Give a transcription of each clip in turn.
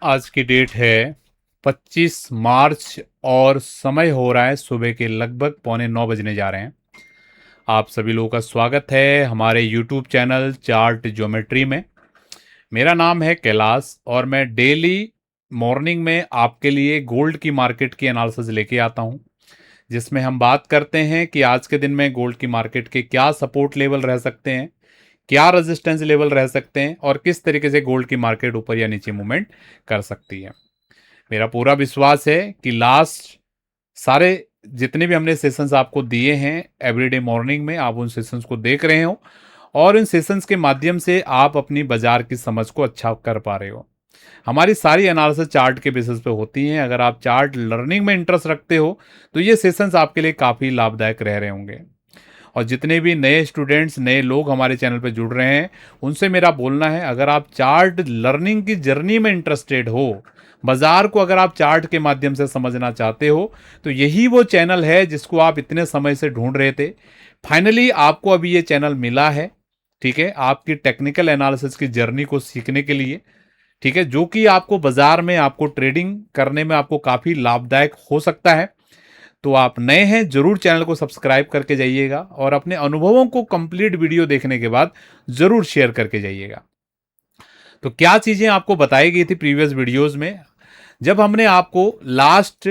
आज की डेट है 25 मार्च और समय हो रहा है सुबह के लगभग 8:45 बजने जा रहे हैं। आप सभी लोगों का स्वागत है हमारे यूट्यूब चैनल चार्ट ज्योमेट्री में। मेरा नाम है कैलाश और मैं डेली मॉर्निंग में आपके लिए गोल्ड की मार्केट की एनालिसिस लेके आता हूं, जिसमें हम बात करते हैं कि आज के दिन में गोल्ड की मार्केट के क्या सपोर्ट लेवल रह सकते हैं, क्या रेजिस्टेंस लेवल रह सकते हैं और किस तरीके से गोल्ड की मार्केट ऊपर या नीचे मूवमेंट कर सकती है। मेरा पूरा विश्वास है कि लास्ट सारे जितने भी हमने सेशंस आपको दिए हैं एवरीडे मॉर्निंग में, आप उन सेशंस को देख रहे हो और इन सेशंस के माध्यम से आप अपनी बाजार की समझ को अच्छा कर पा रहे हो। हमारी सारी एनालिसिस चार्ट के बेसिस पे होती हैं। अगर आप चार्ट लर्निंग में इंटरेस्ट रखते हो तो ये सेशंस आपके लिए काफ़ी लाभदायक रह रहे होंगे। और जितने भी नए स्टूडेंट्स, नए लोग हमारे चैनल पर जुड़ रहे हैं, उनसे मेरा बोलना है, अगर आप चार्ट लर्निंग की जर्नी में इंटरेस्टेड हो, बाजार को अगर आप चार्ट के माध्यम से समझना चाहते हो, तो यही वो चैनल है जिसको आप इतने समय से ढूंढ रहे थे। फाइनली आपको अभी ये चैनल मिला है, ठीक है, आपकी टेक्निकल एनालिसिस की जर्नी को सीखने के लिए, ठीक है, जो कि आपको बाजार में, आपको ट्रेडिंग करने में आपको काफ़ी लाभदायक हो सकता है। तो आप नए हैं, जरूर चैनल को सब्सक्राइब करके जाइएगा और अपने अनुभवों को कंप्लीट वीडियो देखने के बाद जरूर शेयर करके जाइएगा। तो क्या चीजें आपको बताई गई थी प्रीवियस वीडियोस में, जब हमने आपको लास्ट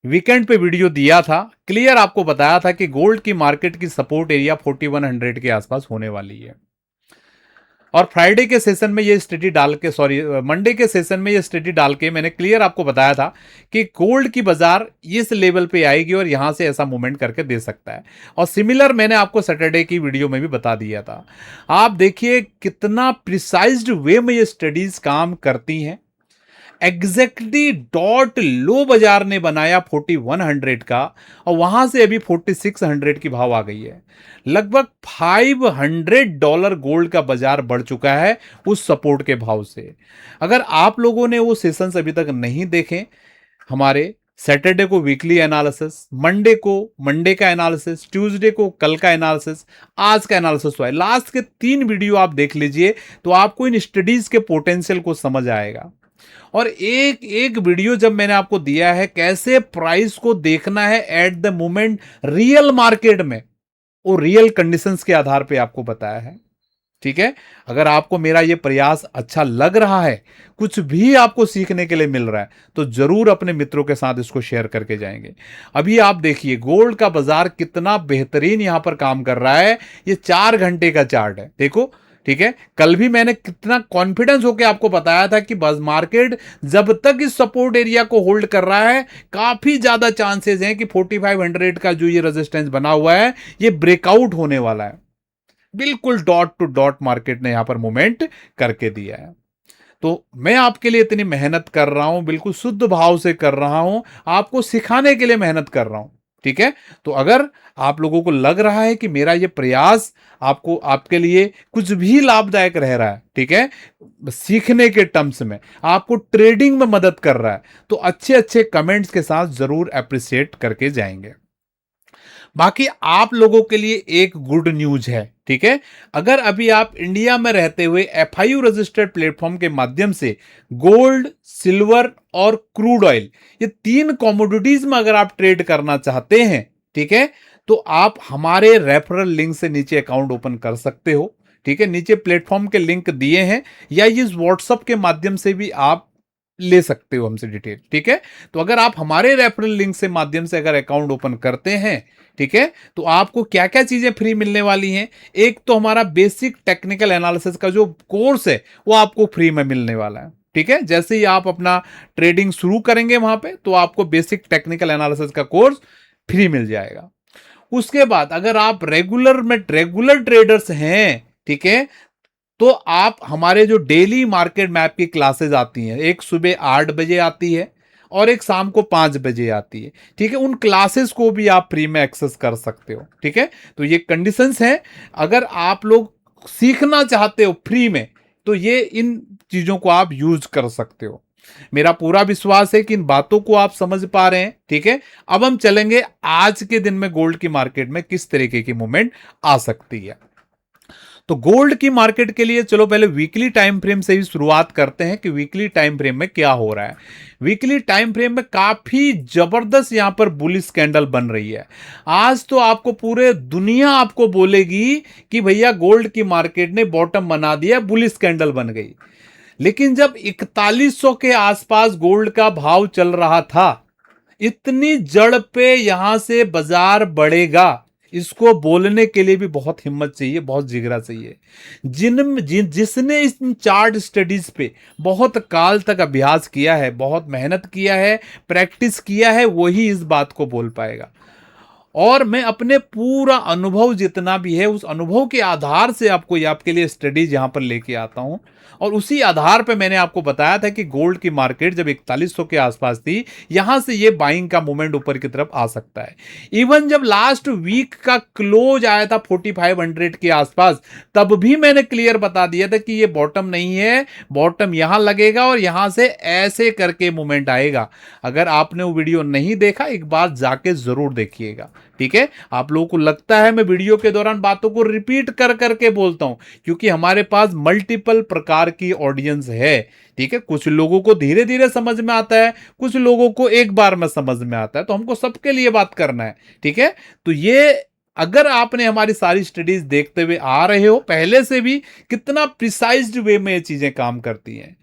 वीकेंड पे वीडियो दिया था, क्लियर आपको बताया था कि गोल्ड की मार्केट की सपोर्ट एरिया 4100 के आसपास होने वाली है। और फ्राइडे के सेशन में ये स्ट्रेटी डाल के, सॉरी, मंडे के सेशन में ये स्ट्रेटी डाल के मैंने क्लियर आपको बताया था कि गोल्ड की बाजार इस लेवल पे आएगी और यहां से ऐसा मूवमेंट करके दे सकता है। और सिमिलर मैंने आपको सैटरडे की वीडियो में भी बता दिया था। आप देखिए कितना प्रिसाइज्ड वे में ये स्टडीज काम करती हैं। एग्जैक्टली डॉट लो बाजार ने बनाया 4100 का और वहां से अभी 4600 की भाव आ गई है। लगभग $500 गोल्ड का बाजार बढ़ चुका है उस सपोर्ट के भाव से। अगर आप लोगों ने वो सेशंस अभी तक नहीं देखे, हमारे सैटरडे को वीकली एनालिसिस, मंडे को मंडे का एनालिसिस, ट्यूसडे को कल का एनालिसिस, आज का एनालिसिस हुआ है, लास्ट के 3 वीडियो आप देख लीजिए तो आपको इन स्टडीज के पोटेंशियल को समझ आएगा। और एक एक वीडियो जब मैंने आपको दिया है कैसे प्राइस को देखना है at the moment real market में, वो रियल कंडीशंस के आधार पे आपको बताया है, ठीक है। अगर आपको मेरा ये प्रयास अच्छा लग रहा है, कुछ भी आपको सीखने के लिए मिल रहा है, तो जरूर अपने मित्रों के साथ इसको शेयर करके जाएंगे। अभी आप देखिए गोल्ड का बाजार कितना बेहतरीन यहां पर काम कर रहा है। ये 4 घंटे का चार्ट है, देखो, ठीक है। कल भी मैंने कितना कॉन्फिडेंस होकर आपको बताया था कि बस मार्केट जब तक इस सपोर्ट एरिया को होल्ड कर रहा है, काफी ज्यादा चांसेस हैं कि 4500 का जो ये रेजिस्टेंस बना हुआ है ये ब्रेकआउट होने वाला है। बिल्कुल डॉट टू डॉट मार्केट ने यहां पर मूवमेंट करके दिया है। तो मैं आपके लिए इतनी मेहनत कर रहा हूं, बिल्कुल शुद्ध भाव से कर रहा हूं, आपको सिखाने के लिए मेहनत कर रहा हूं, ठीक है। तो अगर आप लोगों को लग रहा है कि मेरा ये प्रयास आपको, आपके लिए कुछ भी लाभदायक रह रहा है, ठीक है, सीखने के टर्म्स में आपको ट्रेडिंग में मदद कर रहा है, तो अच्छे अच्छे कमेंट्स के साथ जरूर अप्रिशिएट करके जाएंगे। बाकी आप लोगों के लिए एक गुड न्यूज है, ठीक है। अगर अभी आप इंडिया में रहते हुए FIU रजिस्टर्ड प्लेटफॉर्म के माध्यम से गोल्ड, सिल्वर और क्रूड ऑयल, ये 3 कमोडिटीज में अगर आप ट्रेड करना चाहते हैं, ठीक है, तो आप हमारे रेफरल लिंक से नीचे अकाउंट ओपन कर सकते हो, ठीक है। नीचे प्लेटफॉर्म के लिंक दिए हैं या इस व्हाट्सएप के माध्यम से भी आप ले सकते हो हमसे डिटेल, ठीक है। तो अगर आप हमारे रेफरल लिंक से माध्यम से अगर अकाउंट ओपन करते हैं, ठीक है, तो आपको क्या क्या चीजें फ्री मिलने वाली हैं। एक तो हमारा बेसिक टेक्निकल एनालिसिस का जो कोर्स है वो आपको फ्री में मिलने वाला है, ठीक है। जैसे ही आप अपना ट्रेडिंग शुरू करेंगे वहां पे, तो आपको बेसिक टेक्निकल एनालिसिस का कोर्स फ्री मिल जाएगा। उसके बाद अगर आप रेगुलर ट्रेडर्स हैं, ठीक है, तो आप हमारे जो डेली मार्केट मैप की क्लासेस आती हैं, एक सुबह 8 बजे आती है और एक शाम को 5 बजे आती है, ठीक है, उन क्लासेस को भी आप फ्री में एक्सेस कर सकते हो, ठीक है। तो ये कंडीशंस हैं। अगर आप लोग सीखना चाहते हो फ्री में, तो ये इन चीजों को आप यूज कर सकते हो। मेरा पूरा विश्वास है कि इन बातों को आप समझ पा रहे हैं, ठीक है। अब हम चलेंगे आज के दिन में गोल्ड की मार्केट में किस तरीके की मूवमेंट आ सकती है। तो गोल्ड की मार्केट के लिए चलो पहले वीकली टाइम फ्रेम से ही शुरुआत करते हैं कि वीकली टाइम फ्रेम में क्या हो रहा है। वीकली टाइम फ्रेम में काफी जबरदस्त यहां पर बुलिश कैंडल बन रही है। आज तो आपको पूरे दुनिया आपको बोलेगी कि भैया गोल्ड की मार्केट ने बॉटम बना दिया, बुलिश कैंडल बन गई। लेकिन जब 4100 के आसपास गोल्ड का भाव चल रहा था, इतनी जड़ पे यहां से बाजार बढ़ेगा, इसको बोलने के लिए भी बहुत हिम्मत चाहिए, बहुत जिगरा चाहिए। जिसने इस चार्ट स्टडीज पे बहुत काल तक अभ्यास किया है, बहुत मेहनत किया है, प्रैक्टिस किया है, वही इस बात को बोल पाएगा। और मैं अपने पूरा अनुभव जितना भी है उस अनुभव के आधार से आपको आपके लिए स्टडीज यहां पर लेके आता हूं। और उसी आधार पे मैंने आपको बताया था कि गोल्ड की मार्केट जब 4100 के आसपास थी, यहां से ये बाइंग का मूवमेंट ऊपर की तरफ आ सकता है। इवन जब लास्ट वीक का क्लोज आया था 4500 के आसपास, तब भी मैंने क्लियर बता दिया था कि ये बॉटम नहीं है, बॉटम यहां लगेगा और यहां से ऐसे करके मूवमेंट आएगा। अगर आपने वो वीडियो नहीं देखा, एक बार जाके जरूर देखिएगा। ठीक है, आप लोगों को लगता है मैं वीडियो के दौरान बातों को रिपीट कर करके बोलता हूं, क्योंकि हमारे पास मल्टीपल प्रकार की ऑडियंस है। ठीक है, कुछ लोगों को धीरे धीरे समझ में आता है, कुछ लोगों को एक बार में समझ में आता है, तो हमको सबके लिए बात करना है। ठीक है, तो ये अगर आपने हमारी सारी स्टडीज देखते हुए आ रहे हो पहले से भी, कितना प्रिसाइज्ड वे में ये चीजें काम करती हैं,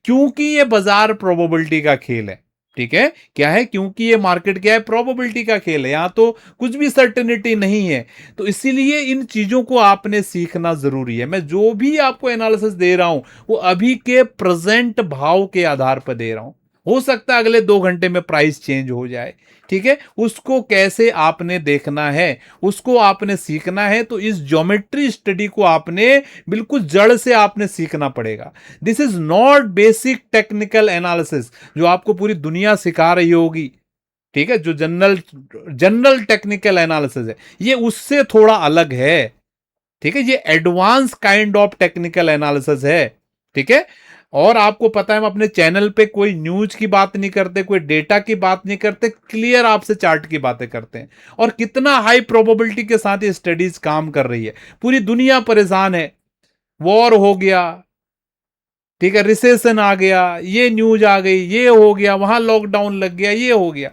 क्योंकि ये बाजार प्रोबेबिलिटी का खेल है। ठीक है, क्या है, क्योंकि ये मार्केट क्या है, प्रोबेबिलिटी का खेल है, यहां तो कुछ भी सर्टेनिटी नहीं है। तो इसीलिए इन चीजों को आपने सीखना जरूरी है। मैं जो भी आपको एनालिसिस दे रहा हूं वो अभी के प्रेजेंट भाव के आधार पर दे रहा हूं। हो सकता है अगले 2 घंटे में प्राइस चेंज हो जाए। ठीक है, उसको कैसे आपने देखना है, उसको आपने सीखना है। तो इस ज्योमेट्री स्टडी को आपने बिल्कुल जड़ से आपने सीखना पड़ेगा। This is not basic technical analysis जो आपको पूरी दुनिया सिखा रही होगी। ठीक है, जो जनरल जनरल टेक्निकल एनालिसिस है, ये उससे थोड़ा अलग है। ठीक है, ये advance kind of technical analysis है। ठीक है, और आपको पता है हम अपने चैनल पे कोई न्यूज की बात नहीं करते, कोई डेटा की बात नहीं करते, क्लियर आपसे चार्ट की बातें करते हैं। और कितना हाई प्रोबेबिलिटी के साथ ये स्टडीज काम कर रही है। पूरी दुनिया परेशान है, वॉर हो गया, ठीक है, रिसेशन आ गया, ये न्यूज आ गई, ये हो गया, वहां लॉकडाउन लग गया, ये हो गया।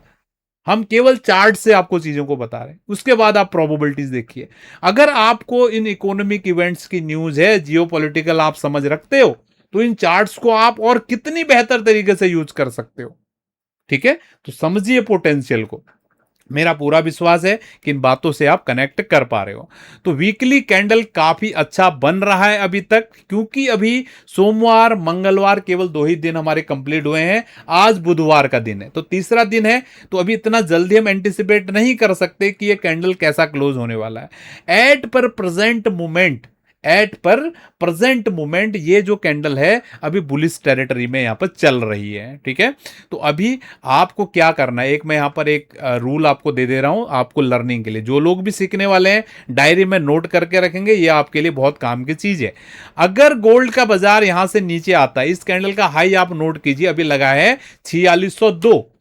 हम केवल चार्ट से आपको चीजों को बता रहे हैं, उसके बाद आप प्रोबेबिलिटीज देखिए। अगर आपको इन इकोनॉमिक इवेंट्स की न्यूज है, जियोपॉलिटिकल आप समझ रखते हो, तो इन चार्ट्स को आप और कितनी बेहतर तरीके से यूज कर सकते हो। ठीक है, तो समझिए पोटेंशियल को। मेरा पूरा विश्वास है कि इन बातों से आप कनेक्ट कर पा रहे हो। तो वीकली कैंडल काफी अच्छा बन रहा है अभी तक, क्योंकि अभी सोमवार मंगलवार केवल 2 ही दिन हमारे कंप्लीट हुए हैं। आज बुधवार का दिन है, तो तीसरा दिन है। तो अभी इतना जल्दी हम एंटिसिपेट नहीं कर सकते कि ये कैंडल कैसा क्लोज होने वाला है। एट पर प्रेजेंट मोमेंट ये जो कैंडल है अभी बुलिश टेरिटरी में यहां पर चल रही है। ठीक है, तो अभी आपको क्या करना है, एक मैं यहां पर एक रूल आपको दे दे रहा हूं आपको लर्निंग के लिए। जो लोग भी सीखने वाले हैं डायरी में नोट करके रखेंगे, ये आपके लिए बहुत काम की चीज है। अगर गोल्ड का बाजार यहां से नीचे आता है, इस कैंडल का हाई आप नोट कीजिए, अभी लगा है 4602।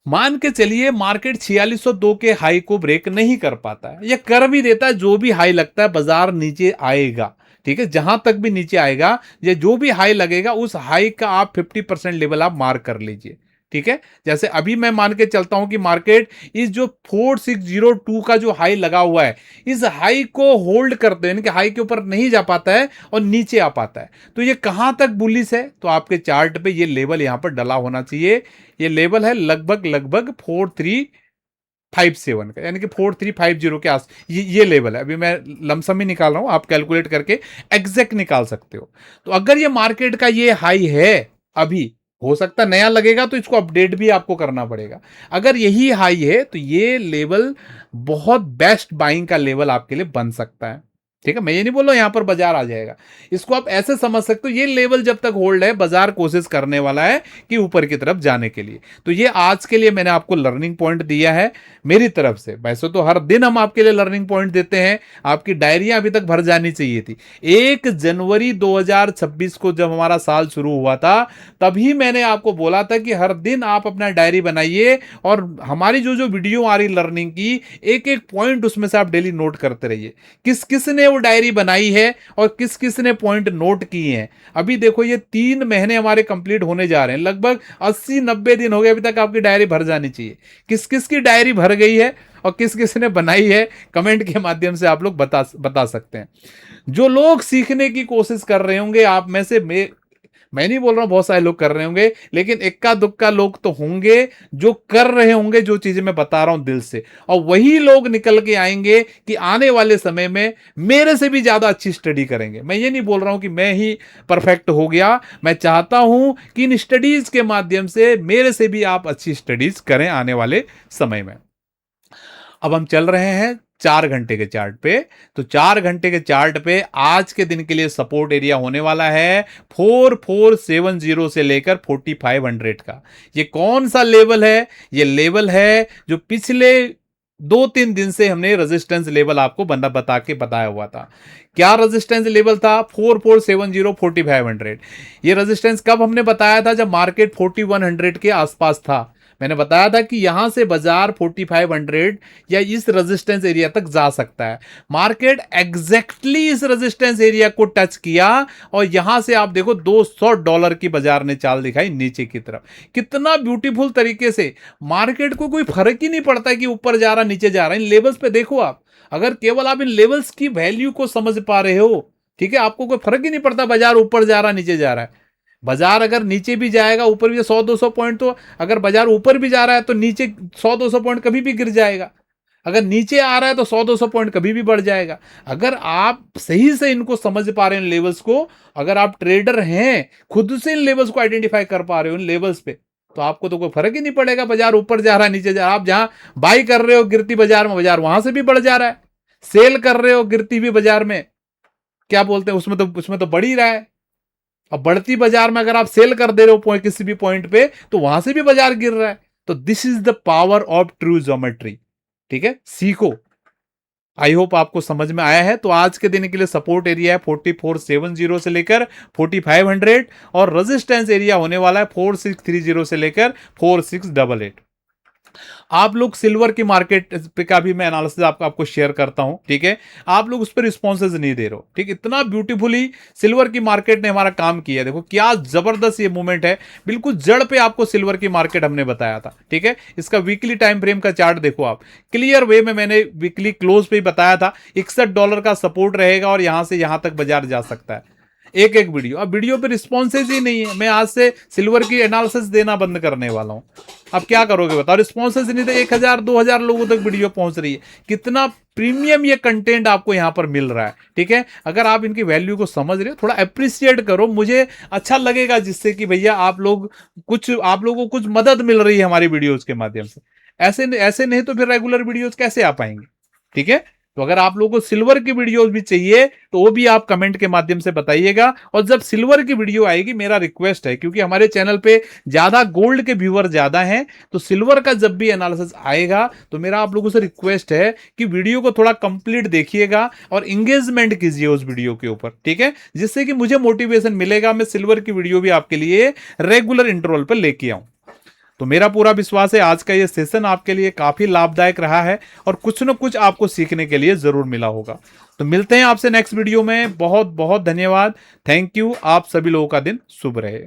मान के चलिए मार्केट 4602 के हाई को ब्रेक नहीं कर पाता है, या कर भी देता है, जो भी हाई लगता है बाजार नीचे आएगा। ठीक है, जहां तक भी नीचे आएगा या जो भी हाई लगेगा, उस हाई का आप 50% लेवल आप मार्क कर लीजिए। ठीक है, जैसे अभी मैं मान के चलता हूं कि मार्केट इस जो 4602 का जो हाई लगा हुआ है, इस हाई को होल्ड करते हैं कि हाई के ऊपर नहीं जा पाता है और नीचे आ पाता है, तो ये कहां तक बुलिश है। तो आपके चार्ट पे ये लेवल यहां पर डला होना चाहिए। ये लेवल है लगभग लगभग 4357 का, यानी कि 4350 के आस ये लेवल है। अभी मैं लमसम ही निकाल रहा हूं, आप कैलकुलेट करके एग्जैक्ट निकाल सकते हो। तो अगर ये मार्केट का ये हाई है, अभी हो सकता है नया लगेगा तो इसको अपडेट भी आपको करना पड़ेगा। अगर यही हाई है तो ये लेवल बहुत बेस्ट बाइंग का लेवल आपके लिए बन सकता है। ठीक है, मैं ये नहीं बोल रहा यहां पर बाजार आ जाएगा, इसको आप ऐसे समझ सकते हो, ये लेवल जब तक होल्ड है बाजार कोशिश करने वाला है कि ऊपर की तरफ जाने के लिए। तो ये आज के लिए मैंने आपको लर्निंग पॉइंट दिया है मेरी तरफ से। वैसे तो हर दिन हम आपके लिए लर्निंग पॉइंट देते हैं, आपकी डायरियां अभी तक भर जानी चाहिए थी। 1 जनवरी 2026 को जब हमारा साल शुरू हुआ था, तभी मैंने आपको बोला था कि हर दिन आप अपना डायरी बनाइए और हमारी जो जो वीडियो आ रही लर्निंग की, एक एक पॉइंट उसमें से आप डेली नोट करते रहिए। किस किस ने वो डायरी बनाई है और किस किस ने पॉइंट नोट किए हैं। अभी देखो ये 3 महीने हमारे कंप्लीट होने जा रहे हैं, लगभग 80-90 दिन हो गए, अभी तक आपकी डायरी भर जानी चाहिए। किस किस की डायरी भर गई है और किस किस ने बनाई है, कमेंट के माध्यम से आप लोग बता सकते हैं। जो लोग सीखने की कोशिश कर रहे होंगे आप में से, मैं नहीं बोल रहा हूं बहुत सारे लोग कर रहे होंगे, लेकिन इक्का दुक्का लोग तो होंगे जो कर रहे होंगे जो चीजें मैं बता रहा हूं दिल से, और वही लोग निकल के आएंगे कि आने वाले समय में मेरे से भी ज्यादा अच्छी स्टडी करेंगे। मैं ये नहीं बोल रहा हूं कि मैं ही परफेक्ट हो गया, मैं चाहता हूं कि इन स्टडीज के माध्यम से मेरे से भी आप अच्छी स्टडीज करें आने वाले समय में। अब हम चल रहे हैं 4 घंटे के चार्ट पे। तो 4 घंटे के चार्ट पे आज के दिन के लिए सपोर्ट एरिया होने वाला है 4470 से लेकर 4500 का। ये कौन सा लेवल है? ये लेवल है जो पिछले 2-3 दिन से हमने रेजिस्टेंस लेवल आपको बता के बताया हुआ था। क्या रेजिस्टेंस लेवल था? 4470 4500। ये रेजिस्टेंस कब हमने बताया था? जब मार्केट 4100 के आसपास था। मैंने बताया था कि यहां से बाजार 4500 या इस रेजिस्टेंस एरिया तक जा सकता है। मार्केट एग्जैक्टली इस रेजिस्टेंस एरिया को टच किया और यहां से आप देखो $200 की बाजार ने चाल दिखाई नीचे की तरफ। कितना ब्यूटीफुल तरीके से मार्केट को कोई फर्क ही नहीं पड़ता कि ऊपर जा रहा नीचे जा रहा है। इन लेवल्स पे देखो आप, अगर केवल आप इन लेवल्स की वैल्यू को समझ पा रहे हो, ठीक है, आपको कोई फर्क ही नहीं पड़ता बाजार ऊपर जा रहा नीचे जा रहा है। बाजार अगर नीचे भी जाएगा ऊपर भी 100-200 पॉइंट, तो अगर बाजार ऊपर भी जा रहा है तो नीचे 100-200 पॉइंट कभी भी गिर जाएगा। अगर नीचे आ रहा है तो 100-200 पॉइंट कभी भी बढ़ जाएगा। अगर आप सही से इनको समझ पा रहे हैं लेवल्स को, अगर आप ट्रेडर हैं, खुद से इन लेवल्स को आइडेंटिफाई कर पा रहे हो इन लेवल्स पे, तो आपको तो कोई फर्क ही नहीं पड़ेगा बाजार ऊपर जा रहा है नीचे जा रहा है। आप जहां बाई कर रहे हो गिरती बाजार में, बाजार वहां से भी बढ़ जा रहा है। सेल कर रहे हो गिरती हुई बाजार में, क्या बोलते हैं, उसमें तो बढ़ ही रहा है। अब बढ़ती बाजार में अगर आप सेल कर दे रहे हो किसी भी पॉइंट पे, तो वहां से भी बाजार गिर रहा है। तो this is the power of true geometry. ठीक है, सीखो। आई होप आपको समझ में आया है। तो आज के दिन के लिए सपोर्ट एरिया है 4470 से लेकर 4500 और रेजिस्टेंस एरिया होने वाला है 4630 से लेकर 4688। आप लोग सिल्वर की मार्केट पे का भी मैं एनालिसिस आपको शेयर करता हूं, ठीक है। आप लोग उस पर रिस्पॉन्सेज नहीं दे रहे हो, ठीक। इतना ब्यूटीफुली सिल्वर की मार्केट ने हमारा काम किया, देखो क्या जबरदस्त ये मूवमेंट है। बिल्कुल जड़ पे आपको सिल्वर की मार्केट हमने बताया था, ठीक है। इसका वीकली टाइम फ्रेम का चार्ट देखो आप, क्लियर वे में मैंने वीकली क्लोज पे ही बताया था $61 का सपोर्ट रहेगा और यहां से यहां तक बाजार जा सकता है। एक एक वीडियो, अब वीडियो पे रिस्पॉन्सेज ही नहीं है। मैं आज से सिल्वर की एनालिसिस देना बंद करने वाला हूं। अब क्या करोगे बताओ, रिस्पॉन्सेज नहीं तो 1000-2000 लोगों तक वीडियो पहुंच रही है। कितना प्रीमियम ये कंटेंट आपको यहां पर मिल रहा है, ठीक है। अगर आप इनकी वैल्यू को समझ रहे हो, थोड़ा अप्रिशिएट करो, मुझे अच्छा लगेगा, जिससे कि भैया आप लोगों को कुछ मदद मिल रही है हमारी वीडियोज के माध्यम से। ऐसे नहीं तो फिर रेगुलर वीडियोज कैसे आ पाएंगे, ठीक है। तो अगर आप लोगों को सिल्वर की वीडियोस भी चाहिए तो वो भी आप कमेंट के माध्यम से बताइएगा। और जब सिल्वर की वीडियो आएगी, मेरा रिक्वेस्ट है, क्योंकि हमारे चैनल पे ज्यादा गोल्ड के व्यूअर ज्यादा हैं, तो सिल्वर का जब भी एनालिसिस आएगा तो मेरा आप लोगों से रिक्वेस्ट है कि वीडियो को थोड़ा कंप्लीट देखिएगा और इंगेजमेंट कीजिए उस वीडियो के ऊपर, ठीक है, जिससे कि मुझे मोटिवेशन मिलेगा, मैं सिल्वर की वीडियो भी आपके लिए रेगुलर इंटरवल पर लेके आऊं। तो मेरा पूरा विश्वास है आज का ये सेशन आपके लिए काफी लाभदायक रहा है और कुछ न कुछ आपको सीखने के लिए जरूर मिला होगा। तो मिलते हैं आपसे नेक्स्ट वीडियो में। बहुत बहुत धन्यवाद, थैंक यू। आप सभी लोगों का दिन शुभ रहे।